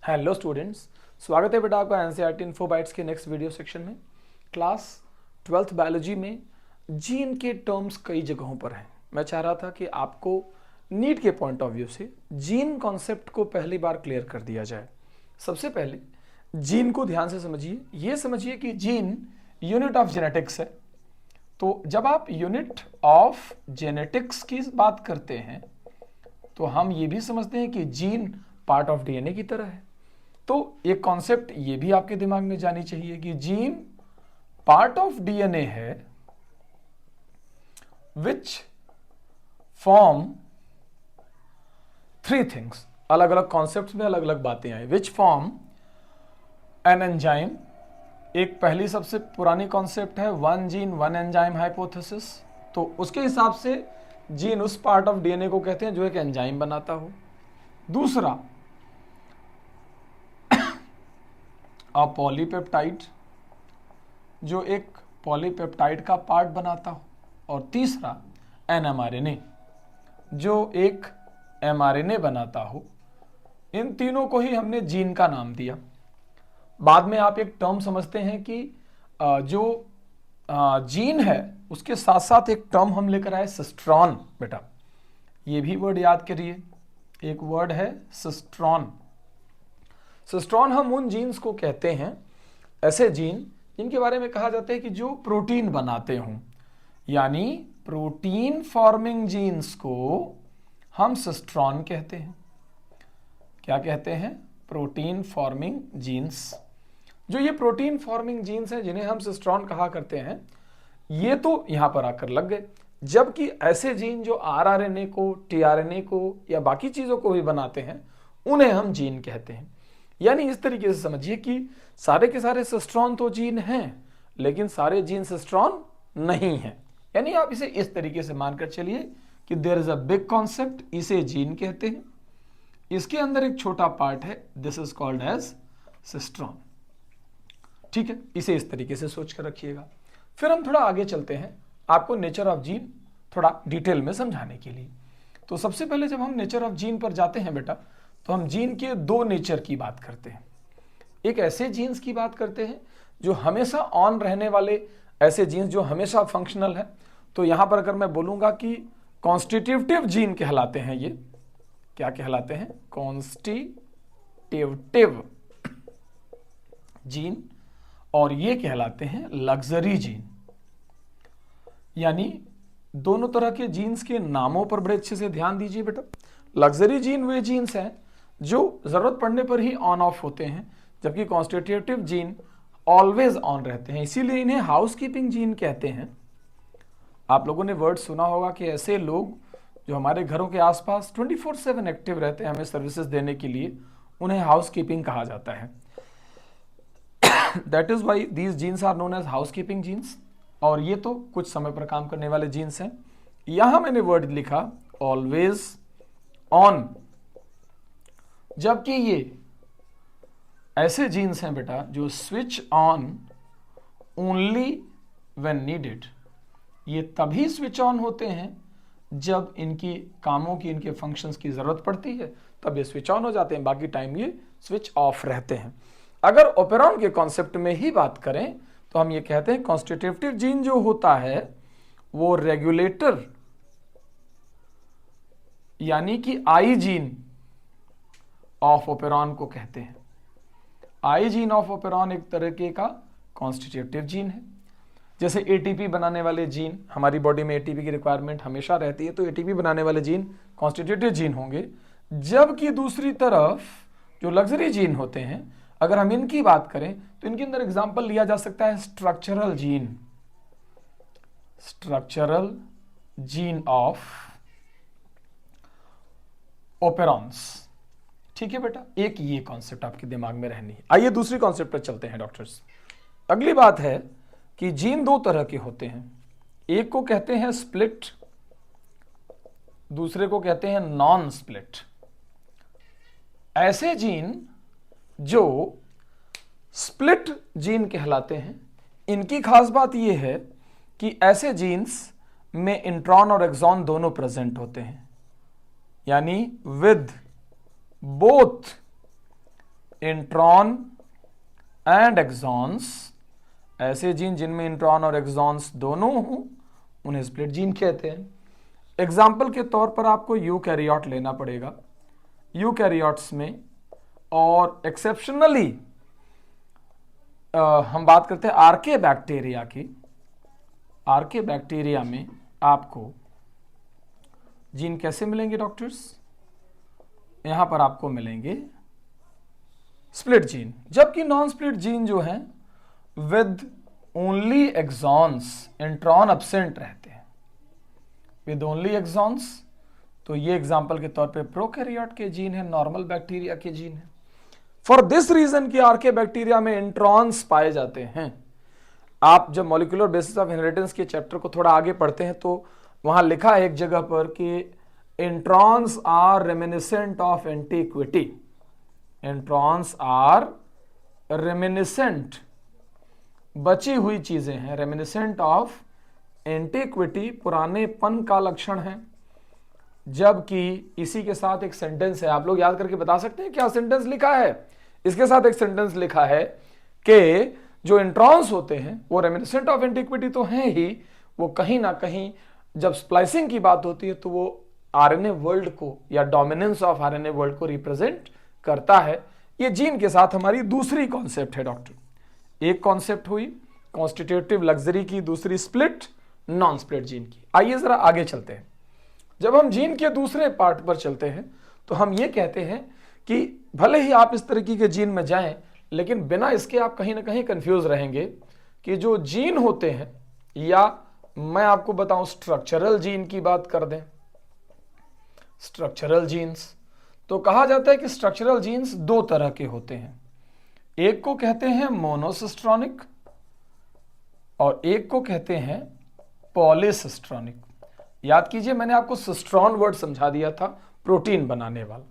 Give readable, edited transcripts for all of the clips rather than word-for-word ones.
Hello students, स्वागत है बेटा आपका एनसीईआरटी इन्फो बाइट्स के नेक्स्ट वीडियो सेक्शन में। क्लास 12th बायोलॉजी में जीन के टर्म्स कई जगहों पर हैं। मैं चाह रहा था कि आपको नीट के पॉइंट ऑफ व्यू से जीन कॉन्सेप्ट को पहली बार क्लियर कर दिया जाए। सबसे पहले जीन को ध्यान से समझिए। ये समझिए कि जीन यूनिट ऑफ जेनेटिक्स है। तो जब आप यूनिट ऑफ जेनेटिक्स की बात करते हैं तो हम ये भी समझते हैं कि जीन पार्ट ऑफ डीएनए की तरह है। तो एक कॉन्सेप्ट ये भी आपके दिमाग में जानी चाहिए कि जीन पार्ट ऑफ डीएनए है विच फॉर्म थ्री थिंग्स। अलग अलग कॉन्सेप्ट्स में अलग अलग बातें आई। विच फॉर्म एन एंजाइम, एक पहली सबसे पुरानी कॉन्सेप्ट है one gene one enzyme hypothesis. तो उसके हिसाब से जीन उस पार्ट ऑफ डीएनए को कहते हैं जो एक एंजाइम बनाता हो। दूसरा पॉलीपेप्टाइड, जो एक पॉलीपेप्टाइड का पार्ट बनाता हो। और तीसरा एनएमआरएनए, जो एक एमआरएनए बनाता हो। इन तीनों को ही हमने जीन का नाम दिया। बाद में आप एक टर्म समझते हैं कि जो जीन है उसके साथ साथ एक टर्म हम लेकर आए सिस्ट्रॉन। बेटा ये भी वर्ड याद करिए, एक वर्ड है सिस्ट्रॉन। सिस्ट्रॉन हम उन जीन्स को कहते हैं, ऐसे जीन जिनके बारे में कहा जाता है कि जो प्रोटीन बनाते हों, यानी प्रोटीन फॉर्मिंग जीन्स को हम सिस्ट्रॉन कहते हैं। क्या कहते हैं? Protein forming genes. जो ये प्रोटीन फॉर्मिंग जीन्स हैं जिन्हें हम सिस्ट्रॉन कहा करते हैं, ये तो यहां पर आकर लग गए। जबकि ऐसे जीन जो आरआरएनए को, टीआरएनए को या बाकी चीजों को भी बनाते हैं, उन्हें हम जीन कहते हैं। यानी इस तरीके से समझिए कि सारे के सारे सिस्ट्रॉन तो जीन हैं, लेकिन सारे जीन सिस्ट्रॉन नहीं हैं। यानी आप इसे इस तरीके से मानकर चलिए कि there is a big concept, इसे जीन कहते हैं। इसके अंदर एक छोटा पार्ट है, this is called as cistron. ठीक है, इसे इस तरीके से सोच कर रखिएगा। फिर हम थोड़ा आगे चलते हैं आपको नेचर ऑफ जीन थोड़ा डिटेल में समझाने के लिए। तो सबसे पहले जब हम नेचर ऑफ जीन पर जाते हैं बेटा, तो हम जीन के दो नेचर की बात करते हैं। एक ऐसे जीन्स की बात करते हैं जो हमेशा ऑन रहने वाले, ऐसे जीन्स जो हमेशा फंक्शनल है। तो यहां पर अगर मैं बोलूंगा कि कॉन्स्टिट्यूटिव जीन कहलाते हैं, ये क्या कहलाते हैं? Constitutive gene. और ये कहलाते हैं लग्जरी जीन। यानी दोनों तरह के जीन्स के नामों पर बड़े अच्छे से ध्यान दीजिए बेटा। लग्जरी जीन वे जीन्स हैं जो जरूरत पड़ने पर ही ऑन ऑफ होते हैं, जबकि कॉन्स्टिट्यूटिव जीन ऑलवेज ऑन रहते हैं। इसीलिए इन्हें हाउसकीपिंग जीन कहते हैं। आप लोगों ने वर्ड सुना होगा कि ऐसे लोग जो हमारे घरों के आसपास 24/7 एक्टिव रहते हैं हमें सर्विसेज देने के लिए, उन्हें हाउसकीपिंग कहा जाता है। That is why these genes are known as housekeeping genes. और ये तो कुछ समय पर काम करने वाले जीन्स हैं। यहां मैंने वर्ड लिखा ऑलवेज ऑन, जबकि ये ऐसे जीन्स हैं बेटा जो switch on only when needed. ये तभी स्विच ऑन होते हैं जब इनकी कामों की, इनके फंक्शंस की जरूरत पड़ती है, तब ये स्विच ऑन हो जाते हैं। बाकी टाइम ये स्विच ऑफ रहते हैं। अगर ओपेरॉन के कॉन्सेप्ट में ही बात करें तो हम ये कहते हैं कॉन्स्टिट्यूटिव जीन जो होता है वो रेगुलेटर, यानी कि आई जीन ऑफ ओपेरॉन को कहते हैं। आई जीन ऑफ ओपेरॉन एक तरीके का कॉन्स्टिट्यूटिव जीन है। जैसे एटीपी बनाने वाले जीन, हमारी बॉडी में एटीपी की रिक्वायरमेंट हमेशा रहती है, तो एटीपी बनाने वाले जीन कॉन्स्टिट्यूटिव जीन होंगे। जबकि दूसरी तरफ जो लग्जरी जीन होते हैं, अगर हम इनकी बात करें तो इनके अंदर एग्जांपल लिया जा सकता है structural gene, structural gene of operons. ठीक है बेटा, एक ये कॉन्सेप्ट आपके दिमाग में रहनी है। आइए दूसरी कॉन्सेप्ट पर चलते हैं डॉक्टर्स। अगली बात है कि जीन दो तरह के होते हैं। एक को कहते हैं स्प्लिट, दूसरे को कहते हैं नॉन स्प्लिट। ऐसे जीन जो स्प्लिट जीन कहलाते हैं, इनकी खास बात यह है कि ऐसे जीन्स में इंट्रॉन और एक्सॉन दोनों प्रेजेंट होते हैं, यानी with both intron and exons, ऐसे जीन जिनमें इंट्रॉन और एक्सॉन्स दोनों हों उन्हें स्प्लिट जीन कहते हैं। एग्जाम्पल के तौर पर आपको यूकैरियोट लेना पड़ेगा। यूकैरियोट्स में और एक्सेप्शनली हम बात करते हैं आर्के बैक्टीरिया की। आर्के बैक्टीरिया में आपको जीन कैसे मिलेंगे डॉक्टर्स? यहां पर आपको मिलेंगे स्प्लिट जीन, जबकि नॉन स्प्लिट जीन जो है with only exons, intron absent रहते हैं, विद ओनली एक्सॉन्स। तो ये एग्जांपल के तौर पे प्रोकैरियोट के जीन है, नॉर्मल बैक्टीरिया के जीन है। फॉर दिस रीजन कि आर्के बैक्टीरिया में इंट्रॉन्स पाए जाते हैं। आप जब मॉलिक्यूलर बेसिस ऑफ इनहेरिटेंस के चैप्टर को थोड़ा आगे पढ़ते हैं तो वहां लिखा है एक जगह पर कि introns are reminiscent of antiquity. Introns are reminiscent, बची हुई चीजें हैं, रेमिनिसेंट ऑफ एंटीक्विटी, पुरानेपन का लक्षण है। जबकि इसी के साथ एक सेंटेंस है, आप लोग याद करके बता सकते हैं क्या सेंटेंस लिखा है? इसके साथ एक सेंटेंस लिखा है कि जो इंट्रॉन्स होते हैं वो रेमिनिसेंट ऑफ एंटीक्विटी तो हैं ही, वो कहीं ना कहीं जब स्प्लाइसिंग की बात होती है तो वो आरएनए वर्ल्ड को या डोमिनेंस ऑफ आरएनए वर्ल्ड को रिप्रेजेंट करता है। ये जीन के साथ हमारी दूसरी कॉन्सेप्ट है डॉक्टर। एक कॉन्सेप्ट हुई कॉन्स्टिट्यूटिव लग्जरी की, दूसरी स्प्लिट नॉन स्प्लिट जीन की। आइए जरा आगे चलते हैं। जब हम जीन के दूसरे पार्ट पर चलते हैं तो हम ये कहते हैं कि भले ही आप इस तरीके के जीन में जाएं, लेकिन बिना इसके आप कहीं ना कहीं कंफ्यूज रहेंगे कि जो जीन होते हैं, या मैं आपको बताऊं स्ट्रक्चरल जीन की बात कर दें, स्ट्रक्चरल जीन्स, तो कहा जाता है कि स्ट्रक्चरल जीन्स दो तरह के होते हैं। एक को कहते हैं मोनोसिस्ट्रॉनिक और एक को कहते हैं पॉलीसिस्ट्रॉनिक। याद कीजिए मैंने आपको सिस्ट्रॉन वर्ड समझा दिया था, प्रोटीन बनाने वाला।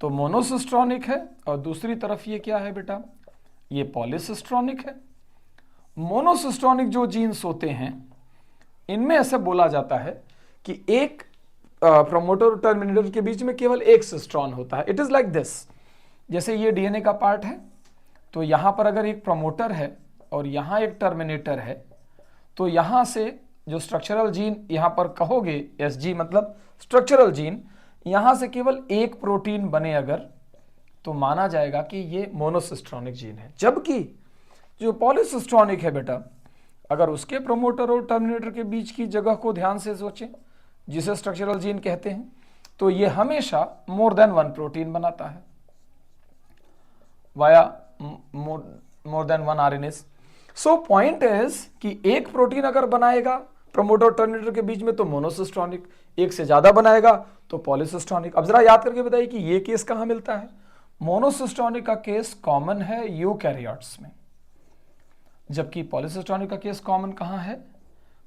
तो मोनोसिस्ट्रॉनिक है और दूसरी तरफ ये क्या है बेटा? ये पॉलीसिस्ट्रॉनिक है। मोनोसिस्ट्रॉनिक जो जीन्स होते हैं इनमें ऐसे बोला जाता है कि एक प्रोमोटर और टर्मिनेटर के बीच में केवल एक सिस्ट्रॉन होता है। इट इज लाइक दिस, जैसे ये डीएनए का पार्ट है तो यहां पर अगर एक प्रमोटर है और यहां एक टर्मिनेटर है तो यहां से जो स्ट्रक्चरल जीन यहां पर कहोगे एसजी मतलब स्ट्रक्चरल जीन, यहां से केवल एक प्रोटीन बने अगर, तो माना जाएगा कि ये मोनोसिस्ट्रॉनिक जीन है। जबकि जो पॉलीसिस्ट्रॉनिक है बेटा, अगर उसके प्रोमोटर और टर्मिनेटर के बीच की जगह को ध्यान से सोचें, जिसे स्ट्रक्चरल जीन कहते हैं, तो ये हमेशा मोर देन वन प्रोटीन बनाता है via more than one RNS. So point is कि एक प्रोटीन अगर बनाएगा प्रमोटर और टर्मिनेटर के बीच में तो मोनोसिस्ट्रॉनिक, एक से ज्यादा बनाएगा तो पॉलीसिस्ट्रॉनिक। अब जरा याद करके बताइए कि ये केस कहां मिलता है? मोनोसिस्ट्रॉनिक का केस कॉमन है यूकैरियोट्स में, जबकि पॉलीसिस्ट्रॉनिक का केस कॉमन कहां है?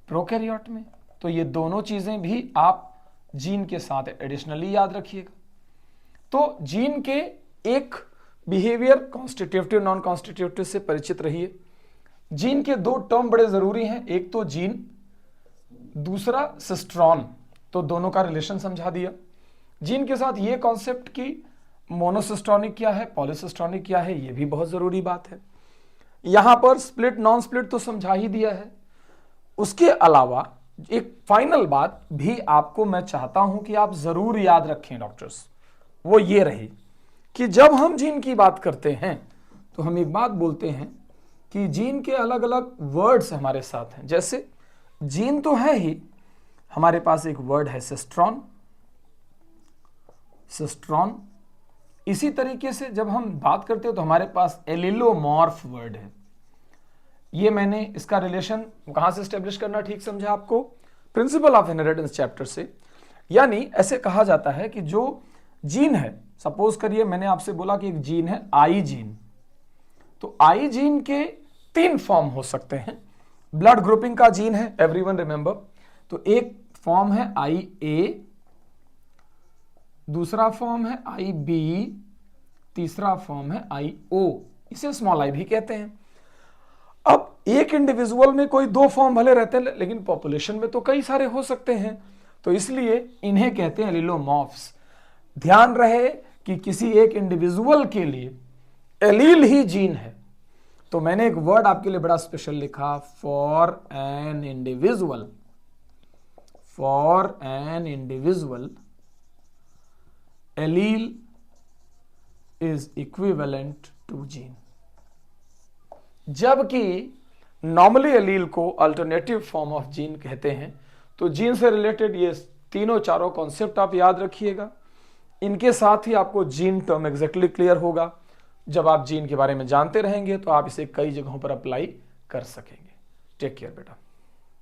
प्रोकैरियोट में। तो ये दोनों चीजें भी आप जीन के साथ एडिशनली याद रखिएगा। तो जीन के एक बिहेवियर कॉन्स्टिट्यूटिव नॉन कॉन्स्टिट्यूटिव से परिचित रहिए। जीन के दो टर्म बड़े जरूरी हैं, एक तो जीन, दूसरा सिस्ट्रॉन। तो दोनों का रिलेशन समझा दिया। जीन के साथ ये कॉन्सेप्ट की मोनोसिस्ट्रॉनिक क्या है, पॉलीसिस्ट्रॉनिक क्या है, ये भी बहुत जरूरी बात है। यहां पर स्प्लिट नॉन स्प्लिट तो समझा ही दिया है। उसके अलावा एक फाइनल बात भी आपको मैं चाहता हूं कि आप जरूर याद रखें डॉक्टर्स, वो ये रही कि जब हम जीन की बात करते हैं तो हम एक बात बोलते हैं कि जीन के अलग अलग वर्ड्स हमारे साथ हैं। जैसे जीन तो है ही, हमारे पास एक वर्ड है सिस्ट्रॉन, सिस्ट्रॉन। इसी तरीके से जब हम बात करते हैं तो हमारे पास एलिलोमॉर्फ वर्ड है। ये मैंने इसका रिलेशन कहां से स्टेब्लिश करना ठीक समझा आपको? प्रिंसिपल ऑफ इनहेरिटेंस चैप्टर से। यानी ऐसे कहा जाता है कि जो जीन है, सपोज करिए मैंने आपसे बोला कि एक जीन है आई जीन, तो आई जीन के 3 फॉर्म हो सकते हैं। ब्लड ग्रुपिंग का जीन है, एवरीवन रिमेंबर, तो एक फॉर्म है आई ए, दूसरा फॉर्म है आई बी, तीसरा फॉर्म है आई ओ, इसे स्मॉल आई भी कहते हैं। अब एक इंडिविजुअल में कोई 2 फॉर्म भले रहते हैं, लेकिन पॉपुलेशन में तो कई सारे हो सकते हैं, तो इसलिए इन्हें कहते हैं एलिलोमॉर्फ्स। ध्यान रहे कि किसी एक इंडिविजुअल के लिए एलील ही जीन है। तो मैंने एक वर्ड आपके लिए बड़ा स्पेशल लिखा, for an individual, for an individual allele is equivalent to gene. जबकि नॉर्मली एलील को अल्टरनेटिव फॉर्म ऑफ जीन कहते हैं। तो जीन से रिलेटेड ये तीनों चारों कॉन्सेप्ट आप याद रखिएगा। इनके साथ ही आपको जीन टर्म एग्जैक्टली क्लियर होगा। जब आप जीन के बारे में जानते रहेंगे तो आप इसे कई जगहों पर अप्लाई कर सकेंगे। टेक केयर बेटा।